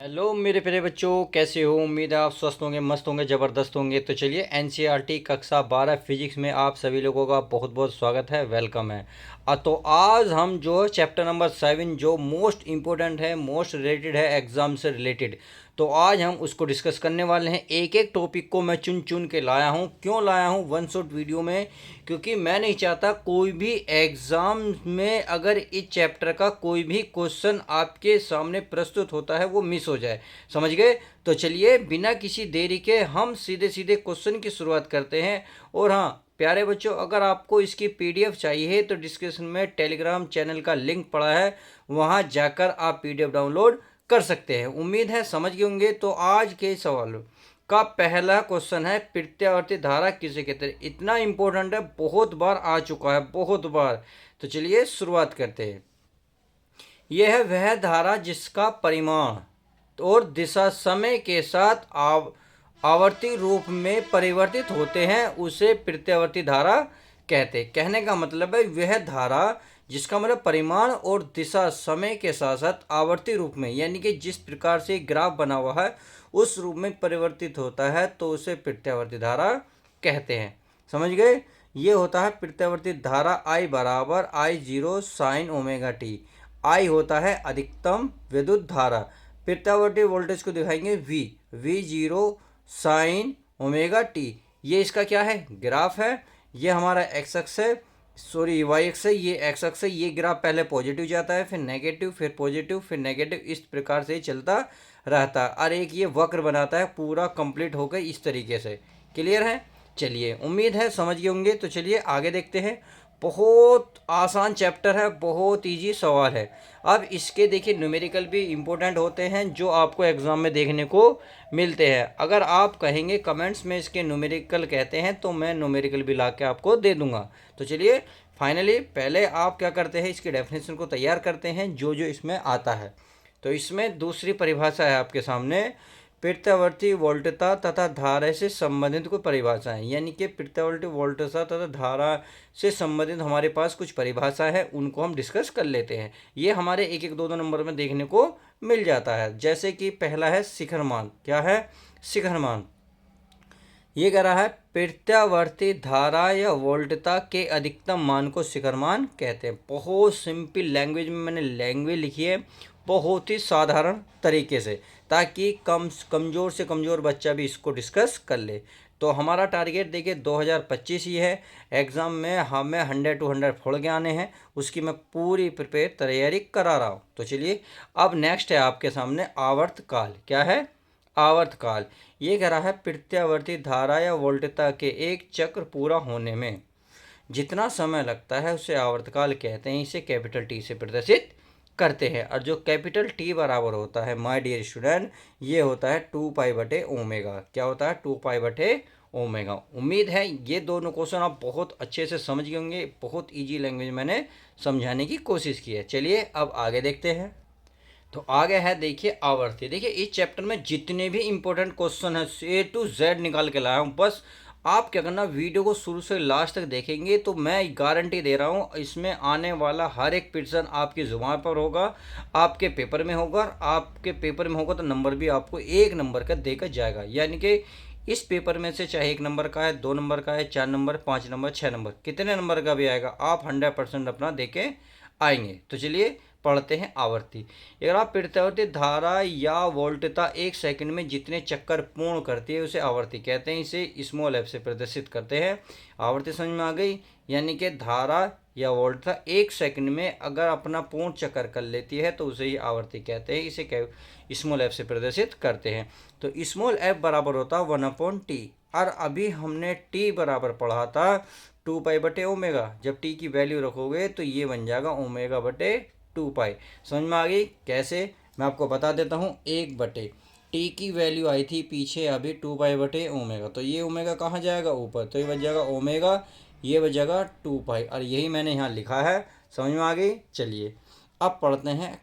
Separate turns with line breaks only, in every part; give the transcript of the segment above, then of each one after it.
Hello मेरे प्यारे बच्चों, कैसे हो। उम्मीद है आप स्वस्थ होंगे, मस्त होंगे, ज़बरदस्त होंगे। तो चलिए एनसीईआरटी कक्षा 12 फिजिक्स में आप सभी लोगों का बहुत बहुत स्वागत है, वेलकम है। तो आज हम जो है चैप्टर नंबर 7 जो मोस्ट इम्पोर्टेंट है, मोस्ट रिलेटेड है एग्ज़ाम से रिलेटेड, तो आज हम उसको डिस्कस करने वाले हैं। एक एक टॉपिक को मैं चुन चुन के लाया हूँ। क्यों लाया हूँ वन शॉट वीडियो में? क्योंकि मैं नहीं चाहता कोई भी एग्ज़ाम में अगर इस चैप्टर का कोई भी क्वेश्चन आपके सामने प्रस्तुत होता है वो मिस हो जाए। समझ गए? तो चलिए बिना किसी देरी के हम सीधे सीधे क्वेश्चन की शुरुआत करते हैं। और हाँ प्यारे बच्चों, अगर आपको इसकी पीडीएफ चाहिए तो डिस्क्रिप्शन में टेलीग्राम चैनल का लिंक पड़ा है, वहाँ जाकर आप पीडीएफ डाउनलोड कर सकते हैं। उम्मीद है समझ गए होंगे। तो आज के सवाल का पहला क्वेश्चन है, प्रत्यावर्ती धारा किसे कहते हैं। इतना इंपॉर्टेंट है, बहुत बार आ चुका है, बहुत बार। तो चलिए शुरुआत करते हैं। यह है वह धारा जिसका परिमाण और दिशा समय के साथ आवर्ती रूप में परिवर्तित होते हैं, उसे प्रत्यावर्ती धारा कहते हैं। कहने का मतलब है वह धारा जिसका मतलब परिमाण और दिशा समय के साथ साथ आवर्ती रूप में, यानी कि जिस प्रकार से ग्राफ बना हुआ है उस रूप में परिवर्तित होता है, तो उसे प्रत्यावर्ती धारा कहते हैं। समझ गए? ये होता है प्रत्यावर्ती धारा। आई बराबर आई जीरो साइन ओमेगा टी। आई होता है अधिकतम विद्युत धारा। प्रत्यावर्ती वोल्टेज को दिखाएंगे we zero sine omega T. ये इसका क्या है? ग्राफ है। ये हमारा एक्स अक्ष है, सॉरी वाई एक्स है, ये एक्स अक्ष है। ये ग्राफ पहले पॉजिटिव जाता है, फिर नेगेटिव, फिर पॉजिटिव, फिर नेगेटिव, इस प्रकार से चलता रहता है। और एक ये वक्र बनाता है पूरा कंप्लीट होकर इस तरीके से। क्लियर है? चलिए उम्मीद है समझ गए होंगे। तो चलिए आगे देखते हैं। बहुत आसान चैप्टर है, बहुत इजी सवाल है। अब इसके देखिए न्यूमेरिकल भी इम्पोर्टेंट होते हैं जो आपको एग्ज़ाम में देखने को मिलते हैं। अगर आप कहेंगे कमेंट्स में इसके न्यूमेरिकल कहते हैं तो मैं न्यूमेरिकल भी ला के आपको दे दूंगा। तो चलिए फाइनली पहले आप क्या करते हैं, इसकी डेफिनेशन को तैयार करते हैं जो जो इसमें आता है। तो इसमें दूसरी परिभाषा है आपके सामने, प्रत्यावर्ती वोल्टता तथा धारा से संबंधित कोई परिभाषा है। यानी कि प्रत्यावर्ती वोल्टता तथा धारा से संबंधित हमारे पास कुछ परिभाषा है, उनको हम डिस्कस कर लेते हैं। ये हमारे एक एक दो दो नंबर में देखने को मिल जाता है। जैसे कि पहला है शिखर मान। क्या है? शिखर मान। ये कह रहा है प्रत्यावर्ती धारा या वोल्टता के अधिकतम मान को शिखर मान कहते हैं। बहुत सिंपल लैंग्वेज में मैंने लैंग्वेज लिखी है, बहुत ही साधारण तरीके से, ताकि कमज़ोर से कमज़ोर बच्चा भी इसको डिस्कस कर ले। तो हमारा टारगेट देखिए 2025 ही है। एग्ज़ाम में हमें 100 टू 100 फोड़ के आने हैं, उसकी मैं पूरी प्रिपेयर तैयारी करा रहा हूँ। तो चलिए अब नेक्स्ट है आपके सामने आवर्तकाल। क्या है? आवर्तकाल। ये कह रहा है प्रत्यावर्ती धारा या वोल्टता के एक चक्र पूरा होने में जितना समय लगता है उसे आवर्तकाल कहते हैं। इसे कैपिटल टी से प्रदर्शित करते हैं। और जो कैपिटल टी बराबर होता है माय डियर स्टूडेंट, ये होता है 2 पाई/ओमेगा। क्या होता है? 2 पाई/ओमेगा। उम्मीद है ये दोनों क्वेश्चन आप बहुत अच्छे से समझ गए होंगे। बहुत इजी लैंग्वेज मैंने समझाने की कोशिश की है। चलिए अब आगे देखते हैं। तो आगे है देखिए आवर्ती। देखिए इस चैप्टर में जितने भी इंपॉर्टेंट क्वेश्चन है ए टू जेड निकाल के लाया हूँ। बस आप क्या करना, वीडियो को शुरू से लास्ट तक देखेंगे तो मैं गारंटी दे रहा हूँ इसमें आने वाला हर एक क्वेश्चन आपकी जुबान पर होगा, आपके पेपर में होगा। और आपके पेपर में होगा तो नंबर भी आपको 1 नंबर का देकर जाएगा। यानी कि इस पेपर में से चाहे 1 नंबर का है, 2 नंबर का है, 4 नंबर, 5 नंबर, 6 नंबर, कितने नंबर का भी आएगा, आप 100% अपना दे के आएंगे। तो चलिए पढ़ते हैं आवर्ती। अगर आप प्रत्यावर्ती धारा या वोल्टता 1 सेकंड में जितने चक्कर पूर्ण करती है उसे आवर्ती कहते हैं। इसे स्मॉल एफ से प्रदर्शित करते हैं। आवर्ती समझ में आ गई? यानी कि धारा या वोल्टता 1 सेकंड में अगर अपना पूर्ण चक्कर कर लेती है तो उसे ही आवर्ती कहते हैं। इसे स्मॉल एफ से प्रदर्शित करते हैं। तो स्मॉल एफ बराबर होता है 1/t। और अभी हमने टी बराबर पढ़ा था 2 पाई/ओमेगा। जब टी की वैल्यू रखोगे तो ये बन जाएगा ओमेगा/2 पाई। समझ में आ गई? कैसे? मैं आपको बता देता हूँ। 1/टी की वैल्यू आई थी पीछे अभी 2 पाई/ओमेगा, तो ये ओमेगा कहाँ जाएगा? ऊपर, तो ये बच जाएगा ओमेगा, ये बच जाएगा 2 पाई। और यही मैंने यहाँ लिखा है। समझ में आ गई? चलिए अब पढ़ते हैं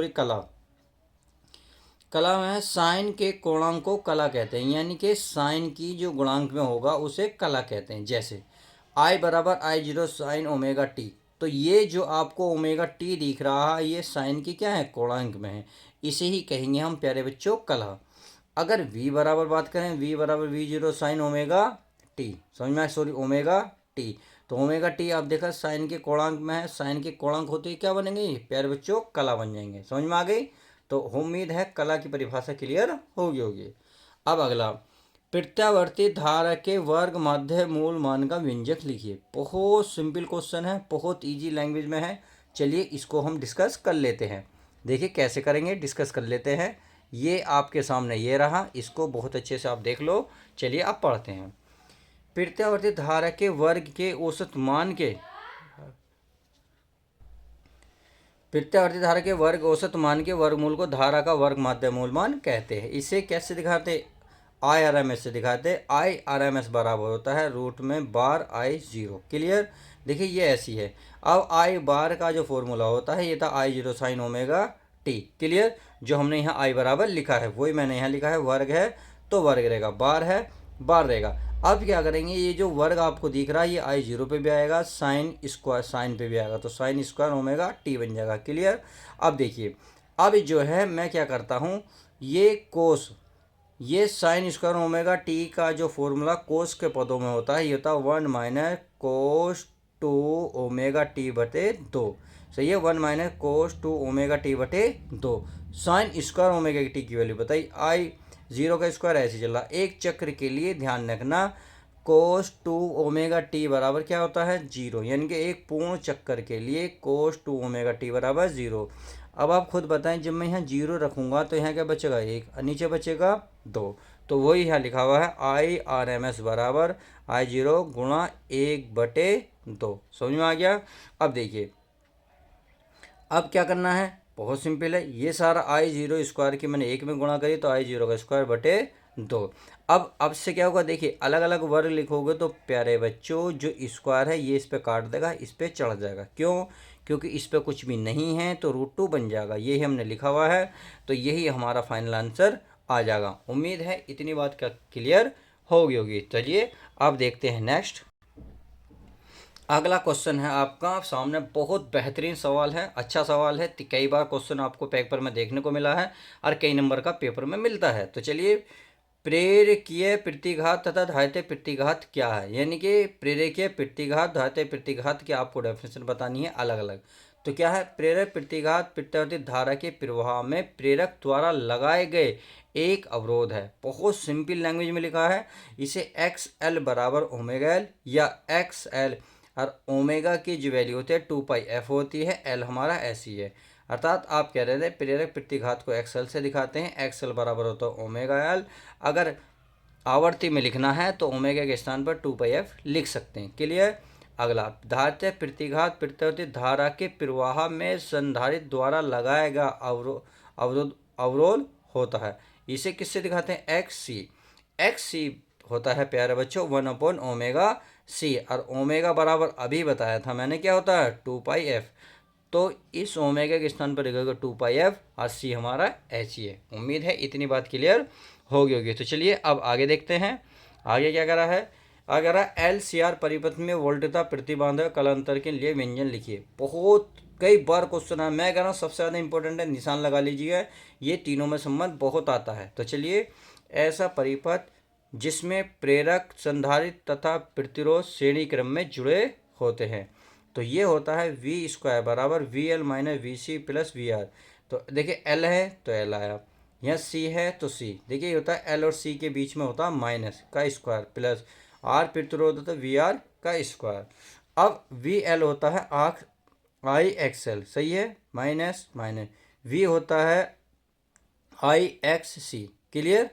कला। कला में साइन के कोणांक को कला कहते हैं। यानी कि साइन की जो गुणांक में होगा उसे कला कहते हैं। जैसे आई बराबर आई जीरो साइन ओमेगा टी। तो ये जो आपको ओमेगा टी दिख रहा है ये साइन की क्या है? कोणांक में है। इसे ही कहेंगे हम प्यारे बच्चों कला। अगर v बराबर बात करें, v बराबर v0 साइन ओमेगा टी, समझ में आया, सॉरी ओमेगा टी। तो ओमेगा टी आप देखा साइन के कोणांक में है, साइन के कोणांक होते ही क्या बनेंगे प्यारे बच्चों कला बन जाएंगे। समझ में आ गई। तो उम्मीद है कला की परिभाषा क्लियर होगी। अब अगला, प्रत्यावर्ती धारा के वर्ग माध्य मूल मान का व्यंजक लिखिए। बहुत सिंपल क्वेश्चन है, बहुत इजी लैंग्वेज में है। चलिए इसको हम डिस्कस कर लेते हैं। देखिए कैसे करेंगे, डिस्कस कर लेते हैं। ये आपके सामने ये रहा, इसको बहुत अच्छे से आप देख लो। चलिए आप पढ़ते हैं। प्रत्यावर्ती धारा के वर्ग के औसत मान के, प्रत्यावर्ती धारा के वर्ग औसत मान के वर्गमूल को धारा का वर्ग माध्य मूल मान कहते हैं। इसे कैसे दिखाते, आई आर एम एस से दिखाते। आई आर एम एस बराबर होता है रूट में बार आई जीरो। क्लियर। देखिए ये ऐसी है। अब आई बार का जो फॉर्मूला होता है ये था I zero sine omega T. Clear. जो हमने यहाँ आई बराबर लिखा है वही मैंने यहाँ लिखा है। वर्ग है तो वर्ग रहेगा, बार है बार रहेगा। अब क्या करेंगे, ये जो वर्ग आपको दिख रहा है ये आई जीरो पे भी आएगा, साइन स्क्वायर साइन पे भी आएगा, तो साइन स्क्वायर ओमेगा टी बन जाएगा। क्लियर। अब देखिए, अब जो है मैं क्या करता हूँ, ये कोस, ये साइन स्क्वायर ओमेगा टी का जो फॉर्मूला कोस के पदों में होता है ये होता है 1 माइनस कोस 2 ओमेगा टी बटे 2। सही है, 1 माइनस कोस 2 ओमेगा टी बटे 2। साइन स्क्वायर ओमेगा टी की वैल्यू बताई, आई जीरो का स्क्वायर ऐसे चल रहा। एक चक्र के लिए ध्यान रखना कोस 2 ओमेगा टी बराबर क्या होता है जीरो, यानी कि एक पूर्ण चक्कर के लिए कोस 2 ओमेगा टी बराबर जीरो। अब आप खुद बताएं, जब मैं यहाँ जीरो रखूँगा तो यहाँ क्या बचेगा एक, नीचे बचेगा दो। तो वही यहाँ लिखा हुआ है आई आर एम एस बराबर आई जीरो गुणा 1/2। समझ में आ गया। अब देखिए अब क्या करना है, बहुत सिंपल है। ये सारा आई जीरो स्क्वायर की मैंने एक में गुणा करी तो आई जीरो का स्क्वायर बटे 2। अब से क्या होगा, देखिए अलग अलग वर्ग लिखोगे तो प्यारे बच्चों जो स्क्वायर है ये इस पे काट देगा, इस पे चढ़ जाएगा। क्यों, क्योंकि इस पे कुछ भी नहीं है तो √2 बन जाएगा। यही हमने लिखा हुआ है, तो यही हमारा फाइनल आंसर आ जाएगा। उम्मीद है इतनी बात का क्लियर होगी। चलिए अब देखते हैं नेक्स्ट। अगला क्वेश्चन है आपका सामने, बहुत बेहतरीन सवाल है, अच्छा सवाल है। कई बार क्वेश्चन आपको पेपर में देखने को मिला है और कई नंबर का पेपर में मिलता है। तो चलिए, प्रेरकीय प्रतिघात तथा धायते प्रतिघात क्या है, यानी कि प्रेरकीय प्रतिघात धायते प्रतिघात की आपको डेफिनेशन बतानी है अलग अलग। तो क्या है, प्रेरक प्रतिघात प्रत्यावर्ती धारा के प्रवाह में प्रेरक द्वारा लगाए गए एक अवरोध है। बहुत सिंपल लैंग्वेज में लिखा है, इसे एक्स एल बराबर ओमेगा एल या एक्स एल, और ओमेगा की जो वैल्यू होती है 2πf होती है, एल हमारा ऐसी है। अर्थात आप कह रहे थे प्रेरक प्रतिघात को एक्सएल से दिखाते हैं, एक्सएल बराबर होता है ओमेगा एल। अगर आवर्ती में लिखना है तो ओमेगा के स्थान पर 2πf लिख सकते हैं। क्लियर। अगला, धात्य प्रतिघात प्रत्यावर्ती धारा के प्रवाह में संधारित्र द्वारा लगाया गया अवरोध होता है। इसे किससे दिखाते हैं, एक्स सी। एक्स सी होता है प्यारे बच्चों 1/ओमेगा सी, और ओमेगा बराबर अभी बताया था मैंने क्या होता है 2πf। तो इस ओमेगा के स्थान पर लिखेगा 2πf और सी हमारा एच ही है। उम्मीद है इतनी बात क्लियर होगी। तो चलिए अब आगे देखते हैं, आगे क्या करा है। अगर एल सी आर परिपथ में वोल्टता प्रतिबाधा कलांतर के लिए व्यंजन लिखिए। बहुत कई बार क्वेश्चन है, मैं कह रहा हूँ सबसे ज़्यादा इंपॉर्टेंट है, निशान लगा लीजिएगा, ये तीनों में संबंध बहुत आता है। तो चलिए, ऐसा परिपथ जिसमें प्रेरक संधारित्र तथा प्रतिरोध श्रेणी क्रम में जुड़े होते हैं, तो ये होता है वी स्क्वायर बराबर V L minus V C plus V R. तो देखिए एल है तो एल आया, यहाँ सी है तो सी। देखिए ये होता है एल और सी के बीच में होता है माइनस का स्क्वायर प्लस आर प्रतिरोध होता है वी आर का स्क्वायर। अब वी एल होता है आख आई एक्स एल, सही है, माइनस माइनस वी होता है आई एक्स सी। क्लियर।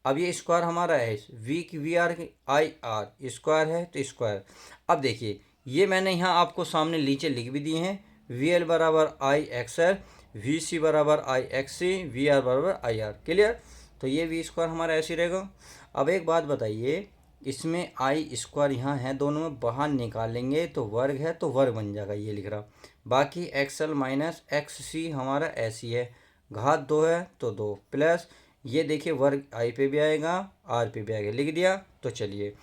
अब ये स्क्वायर हमारा है V R I R square है तो स्क्वायर। अब देखिए ये मैंने यहाँ आपको सामने नीचे लिख भी दिए हैं, वी एल बराबर आई एक्स एल, वी सी बराबर आई एक्स सी, वी आर बराबर आई आर। क्लियर। तो ये वी स्क्वायर हमारा ऐसे रहेगा। अब एक बात बताइए, इसमें आई स्क्वायर यहाँ है, दोनों में बाहर निकालेंगे तो वर्ग है तो वर्ग बन जाएगा, ये लिख रहा। बाकी एक्स एल माइनस एक्स सी हमारा ऐसी है, घात 2 है तो 2 प्लस ये देखिए वर्ग आई पे भी आएगा आर पे भी आएगा, लिख दिया। तो चलिए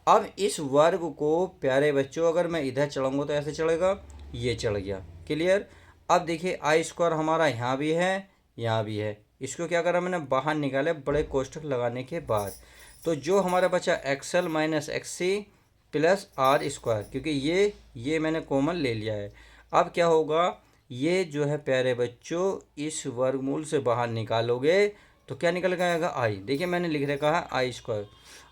अब इस वर्ग को प्यारे बच्चों अगर मैं इधर चढ़ाऊंगा तो ऐसे चढ़ेगा, ये चढ़ गया। क्लियर। अब देखिए आई स्क्वायर हमारा यहाँ भी है यहाँ भी है, इसको क्या करा मैंने, बाहर निकाले बड़े कोष्ठक लगाने के बाद। तो जो हमारा बचा XL minus XC plus R square, क्योंकि ये मैंने कॉमन ले लिया है। अब क्या होगा, ये जो है प्यारे बच्चों इस वर्गमूल से बाहर निकालोगे तो क्या निकल आएगा, आई। देखिए मैंने लिख रखा है आई स्क्वायर,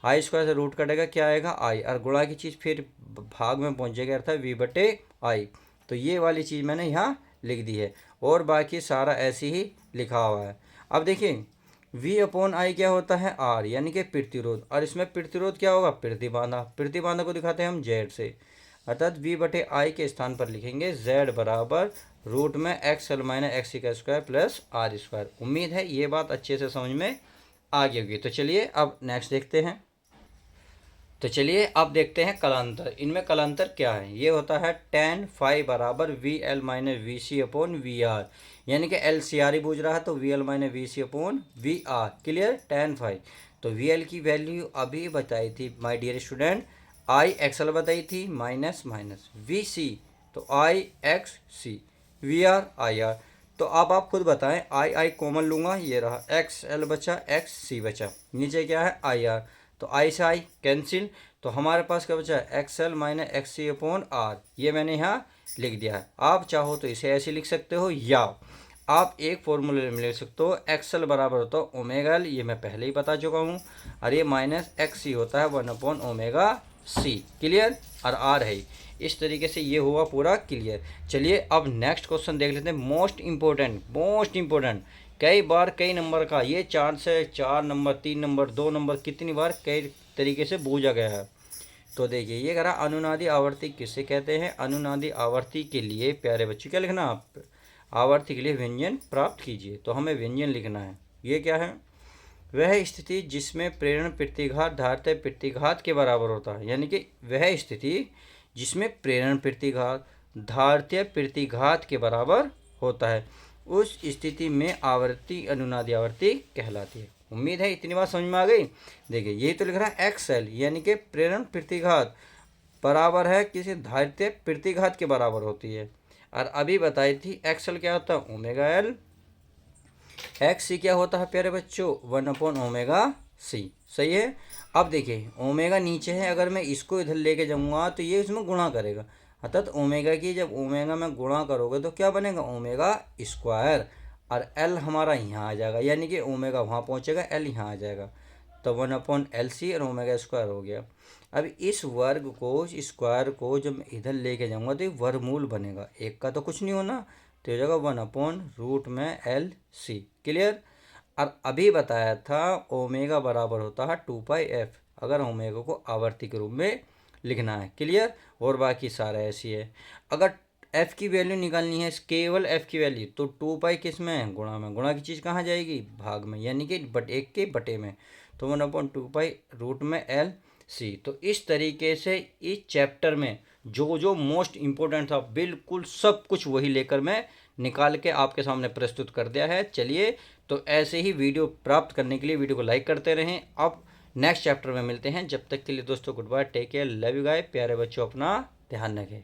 आई स्क्वायर से रूट कटेगा, क्या आएगा, आई। और गुणा की चीज़ फिर भाग में पहुंचेगा अर्थात V बटे आई। तो ये वाली चीज़ मैंने यहाँ लिख दी है और बाकी सारा ऐसे ही लिखा हुआ है। अब देखिए V अपॉन आई क्या होता है, R, यानी कि प्रतिरोध। और इसमें प्रतिरोध क्या होगा, प्रतिबाधा। प्रतिबाधा को दिखाते हैं हम Z से, अर्थात V बटे आई के स्थान पर लिखेंगे Z बराबर रूट में XL माइनस XC का स्क्वायर प्लस आर स्क्वायर। उम्मीद है ये बात अच्छे से समझ में आ गई होगी। तो चलिए अब नेक्स्ट देखते हैं। तो चलिए अब देखते हैं कलांतर। इनमें कलांतर क्या है, ये होता है tan फाई बराबर VL minus VC upon VR, यानी कि LCR ही पूछ रहा है तो VL minus VC upon VR। Clear, tan phi. तो VL की वैल्यू अभी बताई थी my dear student, I XL बताई थी माइनस माइनस VC तो आई XC, VR IR। तो अब आप खुद बताएं, आई कॉमन लूँगा, ये रहा XL बचा XC बचा, नीचे क्या है IR, तो आई से आई कैंसिल। तो हमारे पास क्या बचा है, XL minus XC upon R, ये मैंने यहाँ लिख दिया है। आप चाहो तो इसे ऐसे लिख सकते हो या आप एक फॉर्मूले में लिख सकते हो, XL बराबर होता है ओमेगा L, ये मैं पहले ही बता चुका हूँ, और ये माइनस XC होता है 1 अपॉन ओमेगा C। क्लियर, और R है। इस तरीके से ये हुआ पूरा क्लियर। चलिए अब नेक्स्ट क्वेश्चन देख लेते हैं, मोस्ट इम्पोर्टेंट। कई बार कई नंबर का ये 4 से 4 नंबर, 3 नंबर, 2 नंबर, कितनी बार कई तरीके से पूछा गया है। तो देखिए ये कह रहा अनुनादी आवर्ती किसे कहते हैं। अनुनादी आवर्ती के लिए प्यारे बच्चे क्या लिखना, आप आवर्ती के लिए व्यंजन प्राप्त कीजिए। तो हमें व्यंजन लिखना है। ये क्या है, वह स्थिति जिसमें प्रेरण प्रतिघात धारते प्रतिघात के बराबर होता है, यानी कि वह स्थिति जिसमें प्रेरण प्रतिघात धारतीय प्रतिघात के बराबर होता है, उस स्थिति में आवर्ती अनुनादी आवर्ती कहलाती है। उम्मीद है इतनी बात समझ में आ गई। देखिए यही तो लिख रहा है XL, यानी कि प्रेरण प्रतिघात बराबर है किसी धारतीय प्रतिघात के बराबर होती है। और अभी बताई थी XL क्या होता है, ओमेगा L, XC क्या होता है प्यारे बच्चों, 1 अपॉन ओमेगा C। सही है। अब देखिए ओमेगा नीचे है, अगर मैं इसको इधर लेके जाऊंगा तो ये इसमें गुणा करेगा, अर्थात ओमेगा की जब ओमेगा में गुणा करोगे तो क्या बनेगा, ओमेगा स्क्वायर। और L हमारा यहाँ आ जाएगा, यानी कि ओमेगा वहाँ पहुँचेगा, L यहाँ आ जाएगा, तो 1 अपॉन LC और ओमेगा स्क्वायर हो गया। अब इस वर्ग को, इस स्क्वायर को जब मैं इधर लेके जाऊँगा तो ये वर्गमूल बनेगा, एक का तो कुछ नहीं होना, तो हो जाएगा 1 अपॉन रूट में LC। क्लियर। और अभी बताया था ओमेगा बराबर होता है 2πf, अगर ओमेगा को आवर्ती के रूप में लिखना है। क्लियर। और बाकी सारा ऐसी है। अगर f की वैल्यू निकालनी है, केवल f की वैल्यू, तो 2π किस में है, गुणा में। गुणा की चीज़ कहाँ जाएगी, भाग में, यानी कि एक के बटे में, तो 1 अपॉन 2π रूट में LC। तो इस तरीके से इस चैप्टर में जो जो मोस्ट इम्पोर्टेंट था बिल्कुल सब कुछ वही लेकर मैं निकाल के आपके सामने प्रस्तुत कर दिया है। चलिए तो ऐसे ही वीडियो प्राप्त करने के लिए वीडियो को लाइक करते रहें। अब नेक्स्ट चैप्टर में मिलते हैं, जब तक के लिए दोस्तों goodbye, take care, love you guys. प्यारे बच्चों अपना ध्यान रखें।